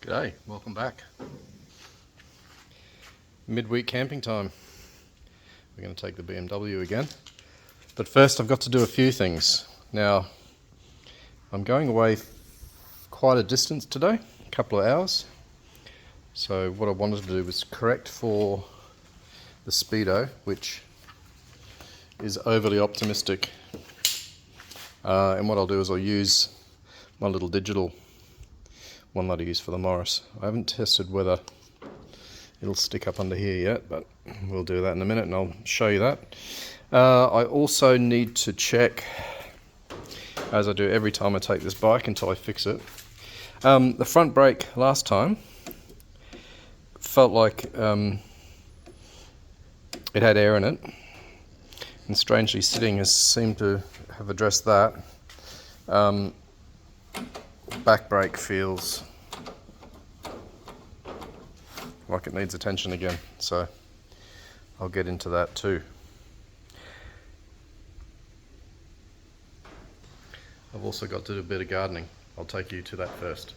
G'day, welcome back. Midweek camping time. We're going to take the BMW again. But first I've got to do a few things. Now, I'm going away quite a distance today, a couple of hours. So what I wanted to do was correct for the speedo, which is overly optimistic. And what I'll do is I'll use my little digital one that I use for the Morris. I haven't tested whether it'll stick up under here yet, but we'll do that in a minute and I'll show you that. I also need to check, as I do every time I take this bike until I fix it, the front brake last time felt like it had air in it, and strangely Sitting has seemed to have addressed that. Back brake feels like it needs attention again, so I'll get into that too. I've also got to do a bit of gardening. I'll take you to that first.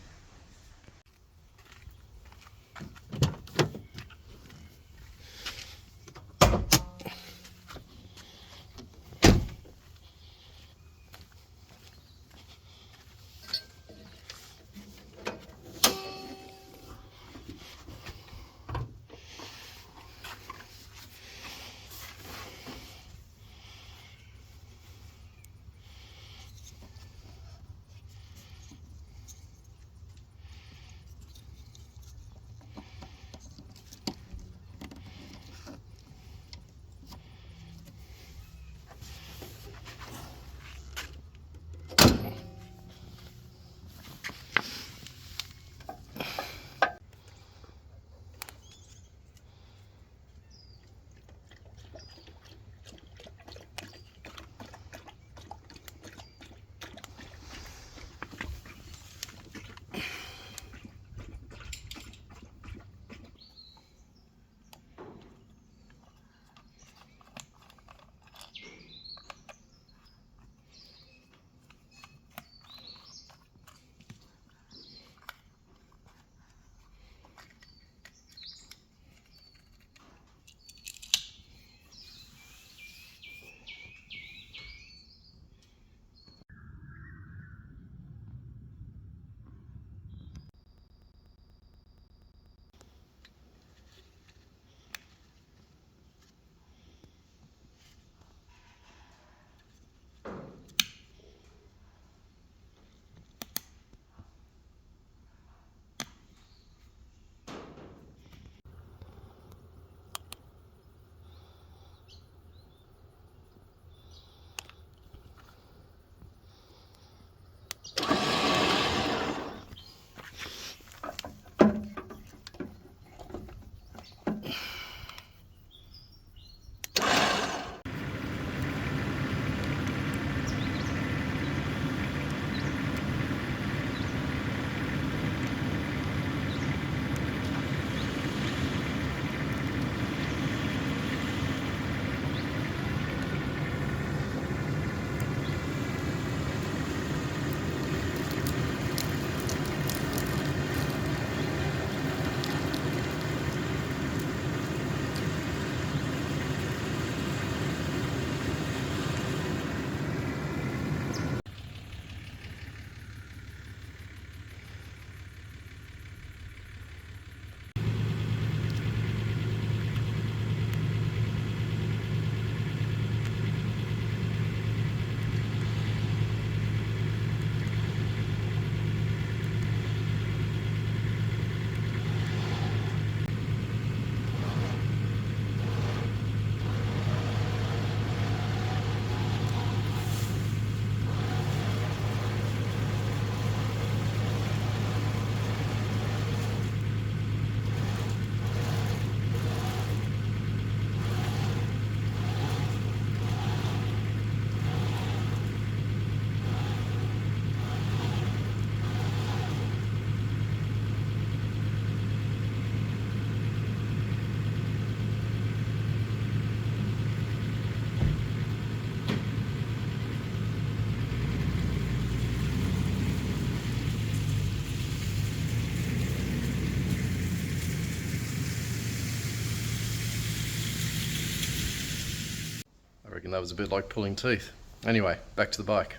reckon that was a bit like pulling teeth. Anyway, back to the bike.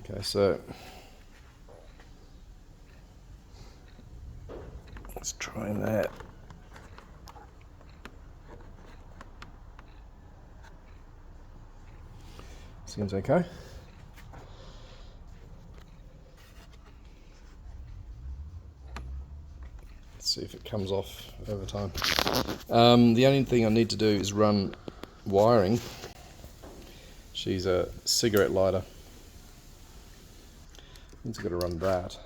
Okay, so let's try that. Seems okay. Let's see if it comes off over time. The only thing I need to do is run wiring. She's a cigarette lighter. Means I've got to run that.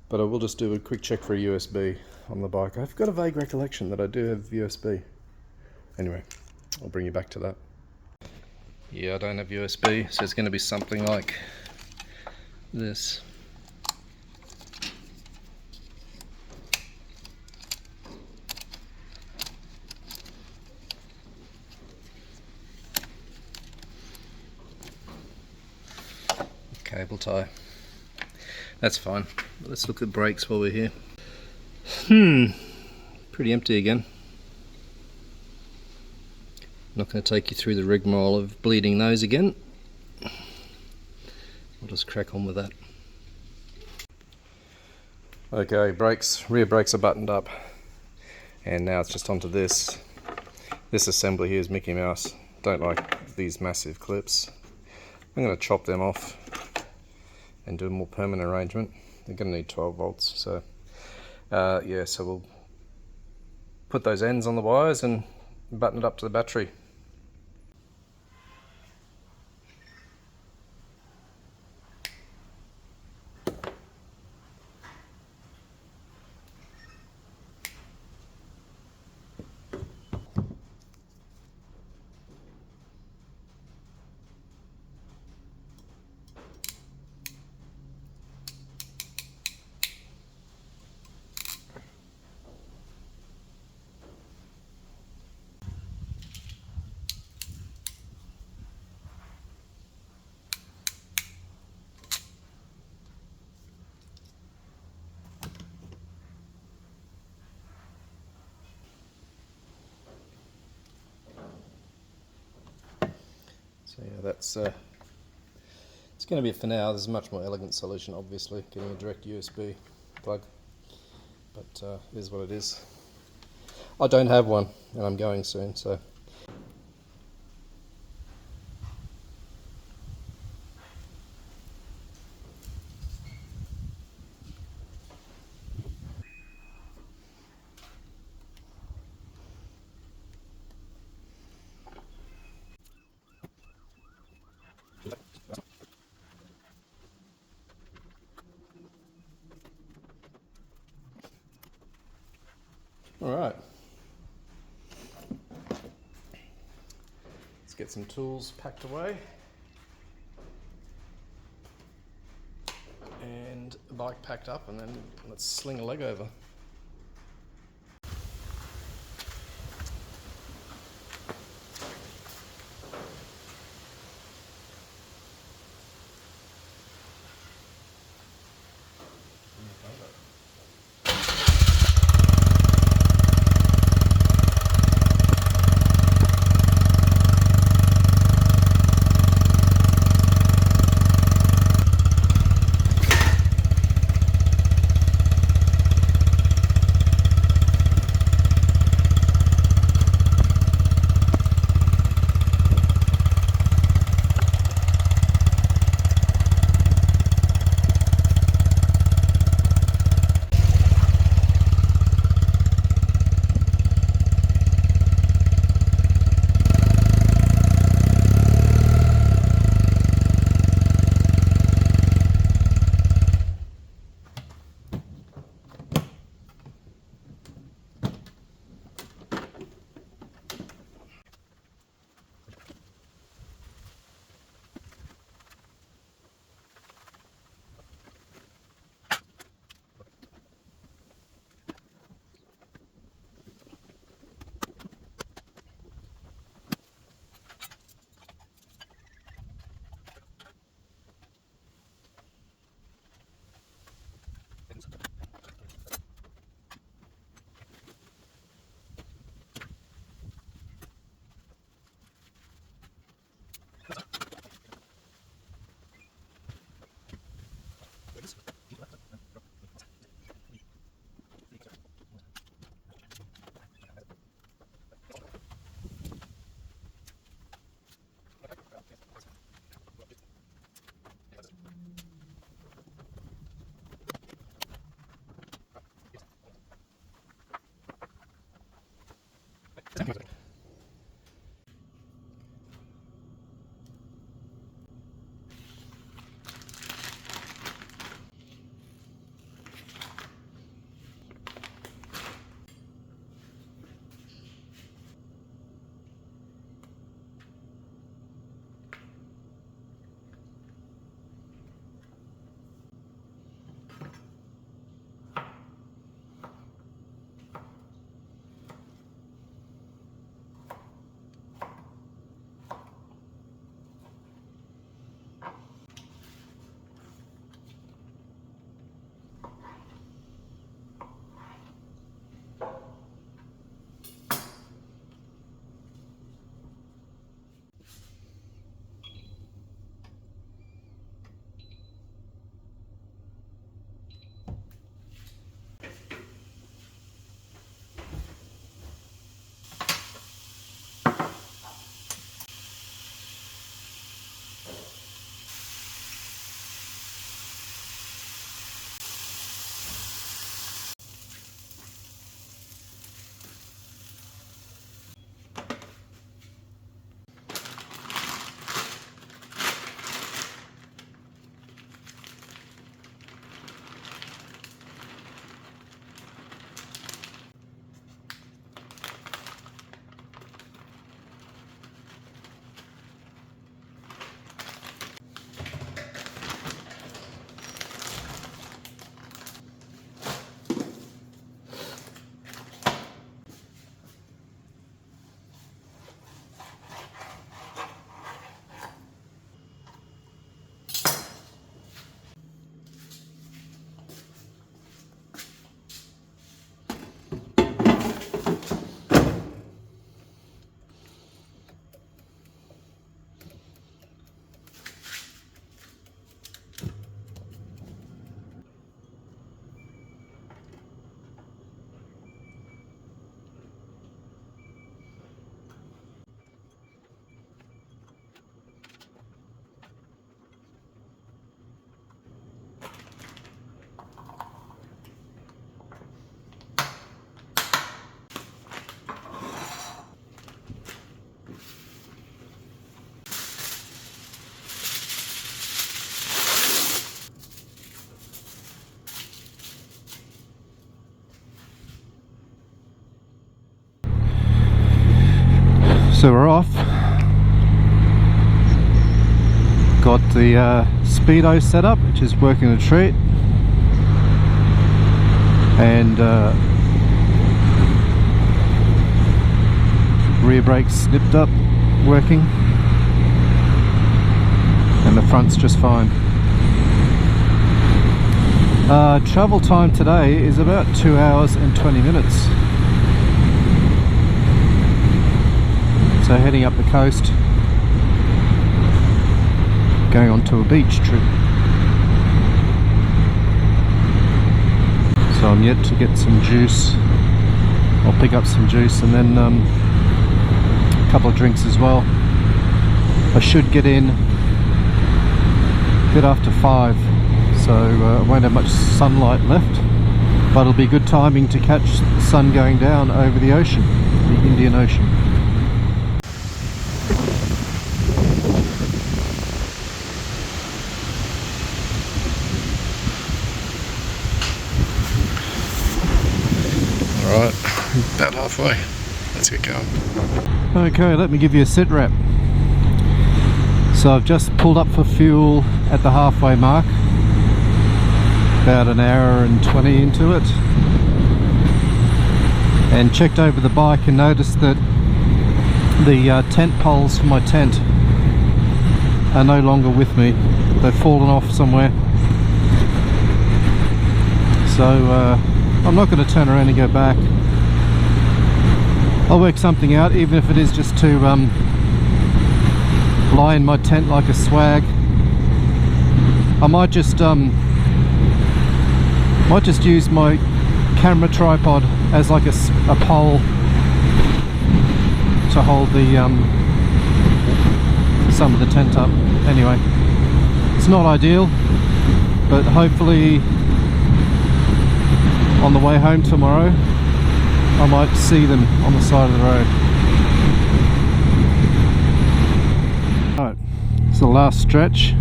But I will just do a quick check for a USB on the bike. I've got a vague recollection that I do have USB. Anyway, I'll bring you back to that. Yeah, I don't have USB, so it's going to be something like this. Cable tie. That's fine. Let's look at brakes while we're here. Pretty empty again. Not going to take you through the rigmarole of bleeding those again. I'll just crack on with that. Okay, brakes, rear brakes are buttoned up, and now it's just onto this. This assembly here is Mickey Mouse. Don't like these massive clips. I'm going to chop them off and do a more permanent arrangement. They're going to need 12 volts, so yeah, so we'll put those ends on the wires and button it up to the battery. So yeah, that's it's going to be it for now. There's a much more elegant solution, obviously, getting a direct USB plug, but it is what it is. I don't have one, and I'm going soon, so. All right. Let's get some tools packed away. And the bike packed up, and then let's sling a leg over. So we're off. Got the speedo set up, which is working a treat, and rear brakes snipped up, working, and the front's just fine. Travel time today is about 2 hours and 20 minutes. So heading up the coast, going on to a beach trip. So I'm yet to get some juice. I'll pick up some juice and then a couple of drinks as well. I should get in a bit after 5, so I won't have much sunlight left, but it'll be good timing to catch the sun going down over the ocean, the Indian Ocean. Alright, about halfway. Let's get going. Okay, let me give you a sit rep. So I've just pulled up for fuel at the halfway mark, about an hour and 20 into it, and checked over the bike and noticed that the tent poles for my tent are no longer with me. They've fallen off somewhere. So I'm not going to turn around and go back. I'll work something out, even if it is just to lie in my tent like a swag. I might just use my camera tripod as like a pole to hold the some of the tent up. Anyway, it's not ideal, but hopefully on the way home tomorrow I might see them on the side of the road. Alright, it's the last stretch.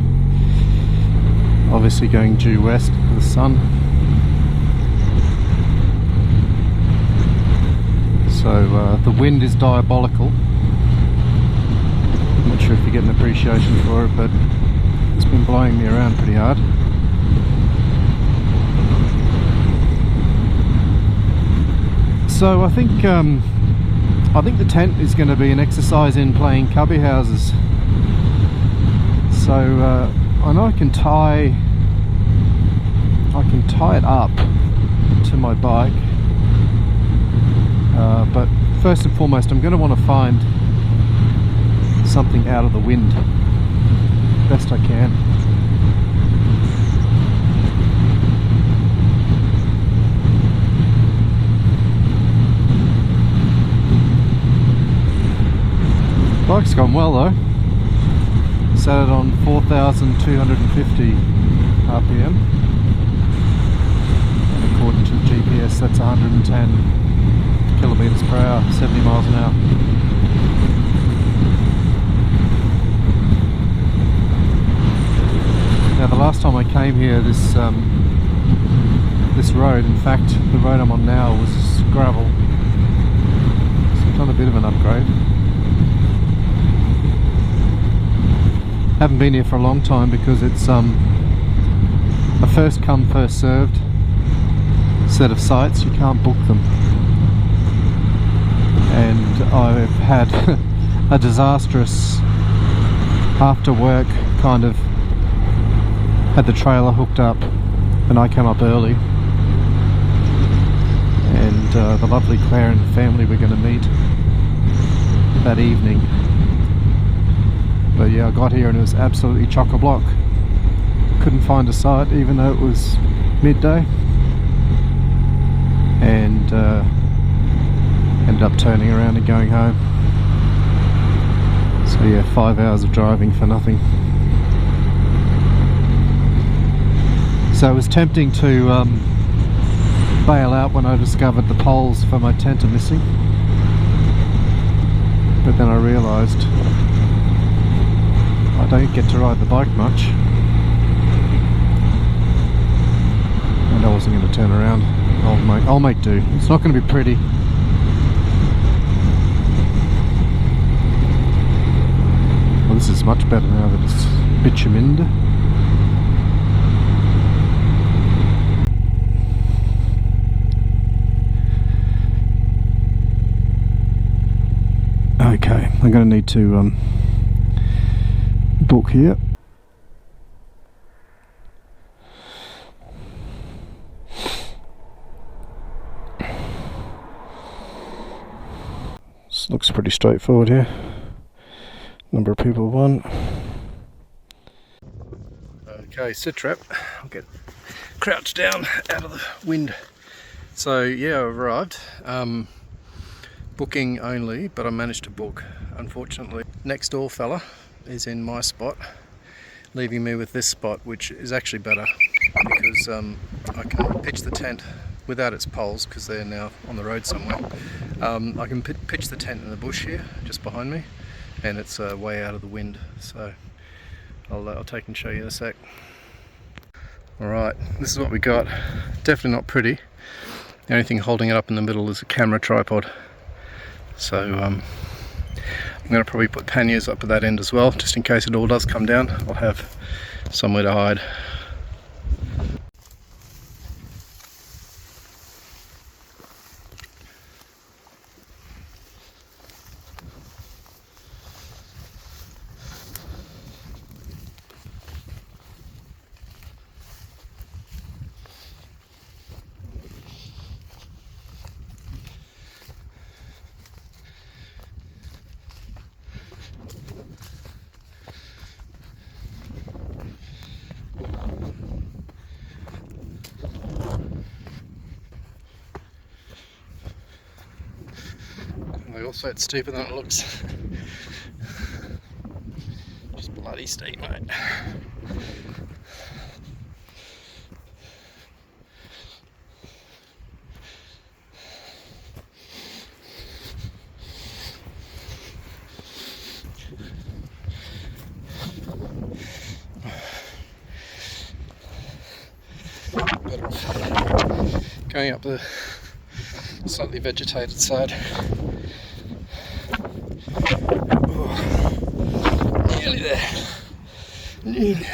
Obviously going due west for the sun. So the wind is diabolical. I'm not sure if you get an appreciation for it, but it's been blowing me around pretty hard. So I think the tent is going to be an exercise in playing cubby houses. So I know I can tie it up to my bike, but first and foremost I'm going to want to find something out of the wind best I can. Bike's gone well though. Set it on 4,250 RPM, and according to the GPS that's 110 kilometers per hour, 70 miles an hour. Now the last time I came here, this road, in fact the road I'm on now, was gravel, so I've done a bit of an upgrade. Haven't been here for a long time because it's a first come first served set of sites. You can't book them, and I've had a disastrous after work kind of had the trailer hooked up and I came up early, and the lovely Claire and family were going to meet that evening. But yeah, I got here and it was absolutely chock-a-block. Couldn't find a site even though it was midday, and ended up turning around and going home. So yeah, 5 hours of driving for nothing. So it was tempting to bail out when I discovered the poles for my tent are missing, but then I realised I don't get to ride the bike much, and I wasn't going to turn around. I'll make do. It's not going to be pretty. much better now that it's bitumened. Okay, I'm going to need to book here. This looks pretty straightforward here. Number of people, 1. Okay, sit trap. I'll get crouched down out of the wind. So yeah, I've arrived. Booking only, but I managed to book, unfortunately. Next door fella is in my spot, leaving me with this spot, which is actually better because I can pitch the tent without its poles because they're now on the road somewhere. I can pitch the tent in the bush here, just behind me, and it's way out of the wind, so I'll take and show you in a sec. Alright, this is what we got. Definitely not pretty. The only thing holding it up in the middle is a camera tripod. So I'm going to probably put panniers up at that end as well, just in case it all does come down. I'll have somewhere to hide. Also, it's steeper than it looks. Just bloody steep, mate. But going up the slightly vegetated side. Nearly there. Nearly.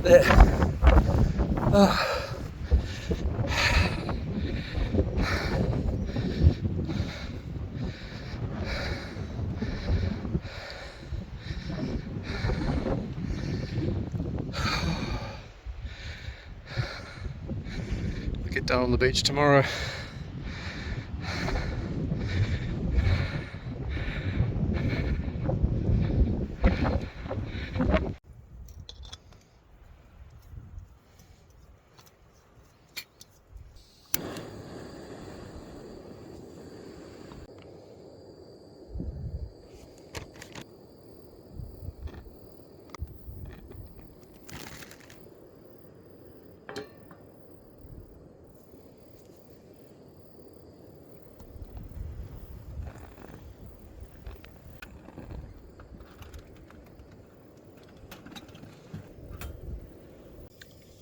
There. I'll get down on the beach tomorrow.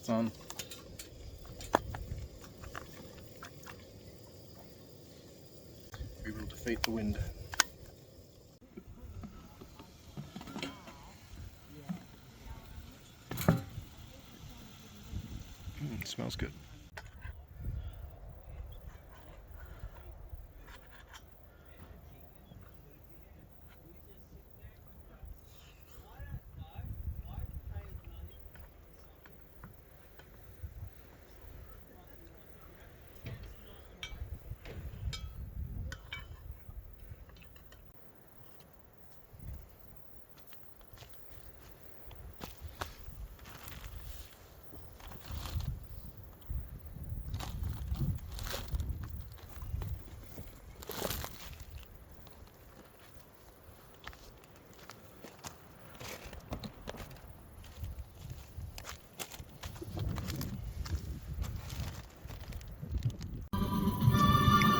On. We will defeat the wind. Smells good.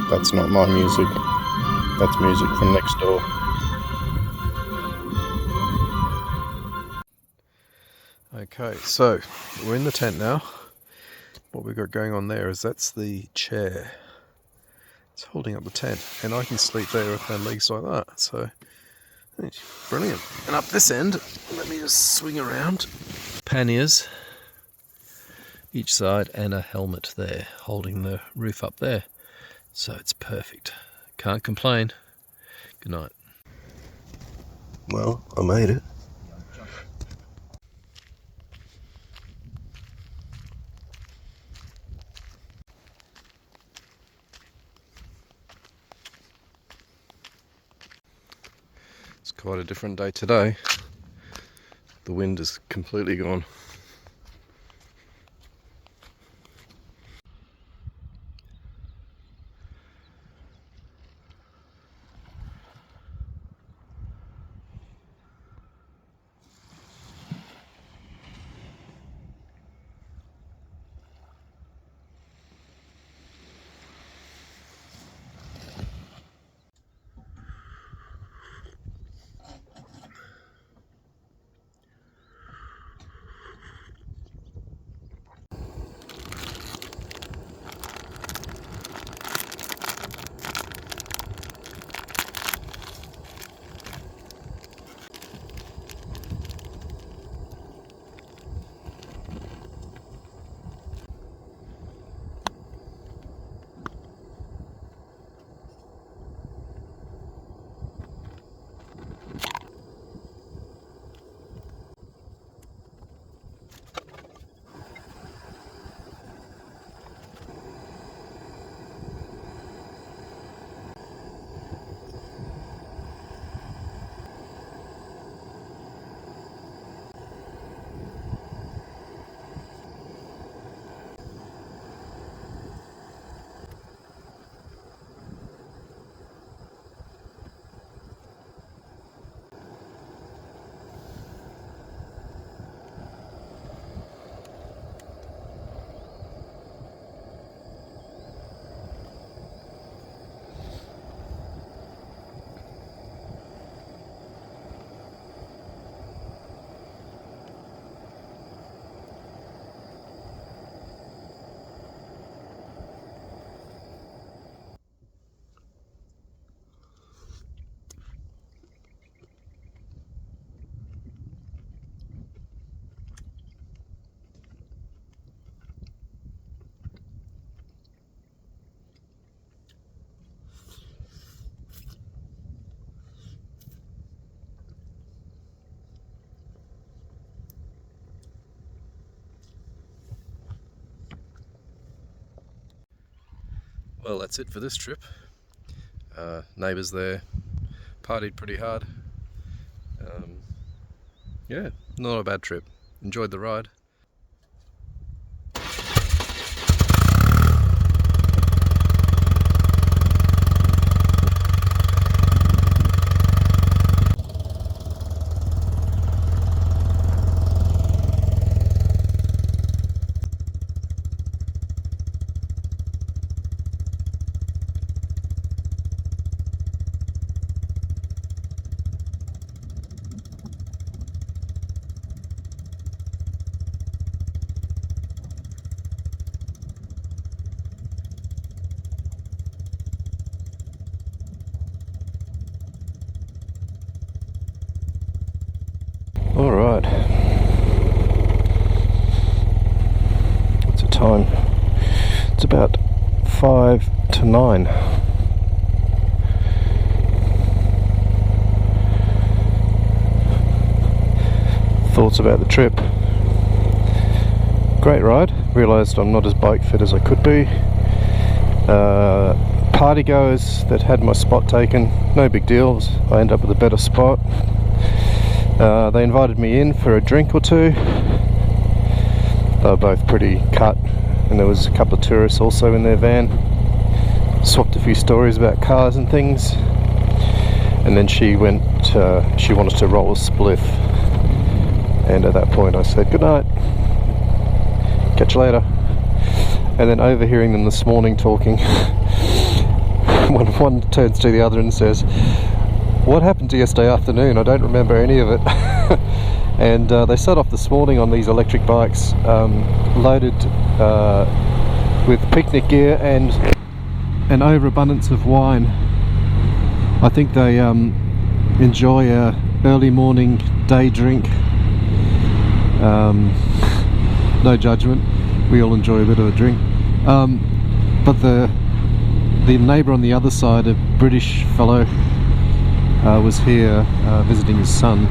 That's not my music. That's music from next door. Okay, so we're in the tent now. What we've got going on there is that's the chair It's holding up the tent, and I can sleep there with my legs like that, so it's brilliant. And up this end, let me just swing around. Panniers each side and a helmet there holding the roof up there, so it's perfect. Can't complain. Good night. Well, I made it. It's quite a different day today. The wind is completely gone. Well, that's it for this trip. Neighbours there, partied pretty hard. Yeah, not a bad trip. Enjoyed the ride. Alright, what's the time? It's about 5 to 9. Thoughts about the trip? Great ride. Realised I'm not as bike fit as I could be. Party goers that had my spot taken, no big deals. I ended up with a better spot. They invited me in for a drink or two. They were both pretty cut, and there was a couple of tourists also in their van. Swapped a few stories about cars and things, and then she wanted to roll a spliff, and at that point I said good night, catch you later. And then overhearing them this morning talking, one turns to the other and says, "What happened to yesterday afternoon? I don't remember any of it." And they set off this morning on these electric bikes, loaded with picnic gear and an overabundance of wine. I think they enjoy a early morning day drink. No judgment, we all enjoy a bit of a drink. But the neighbour on the other side, a British fellow, was here visiting his son,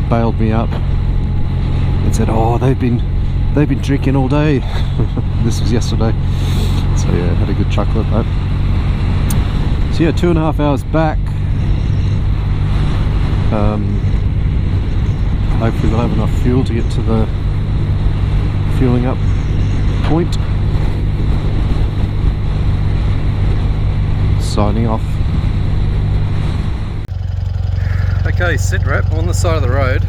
bailed me up and said, "Oh, they've been drinking all day." This was yesterday, so yeah, had a good chuckle at that. So yeah, 2.5 hours back. Hopefully we'll have enough fuel to get to the fueling up point. Signing off. Okay, sitrep on the side of the road.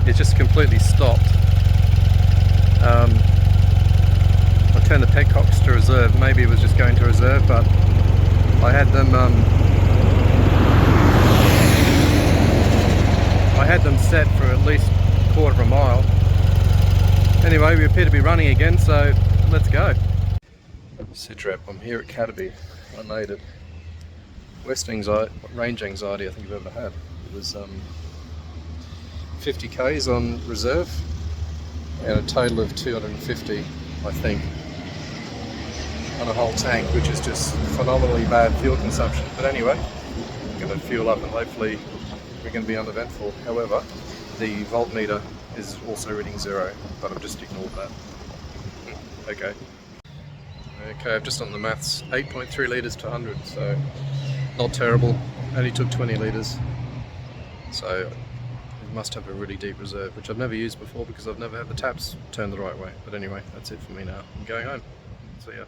It's just completely stopped. I turned the petcocks to reserve. Maybe it was just going to reserve, but I had them set for at least a quarter of a mile. Anyway, we appear to be running again, so let's go. Sitrep, I'm here at Cataby. I made it. Range anxiety I think I've ever had. It was 50 k's on reserve and a total of 250, I think, on a whole tank, which is just phenomenally bad fuel consumption. But anyway, I'm going to fuel up and hopefully we're going to be uneventful. However, the voltmeter is also reading 0, but I've just ignored that. Okay, I've just done the maths. 8.3 litres to 100, so not terrible. Only took 20 litres, so it must have a really deep reserve, which I've never used before because I've never had the taps turned the right way. But anyway, that's it for me now. I'm going home. See ya.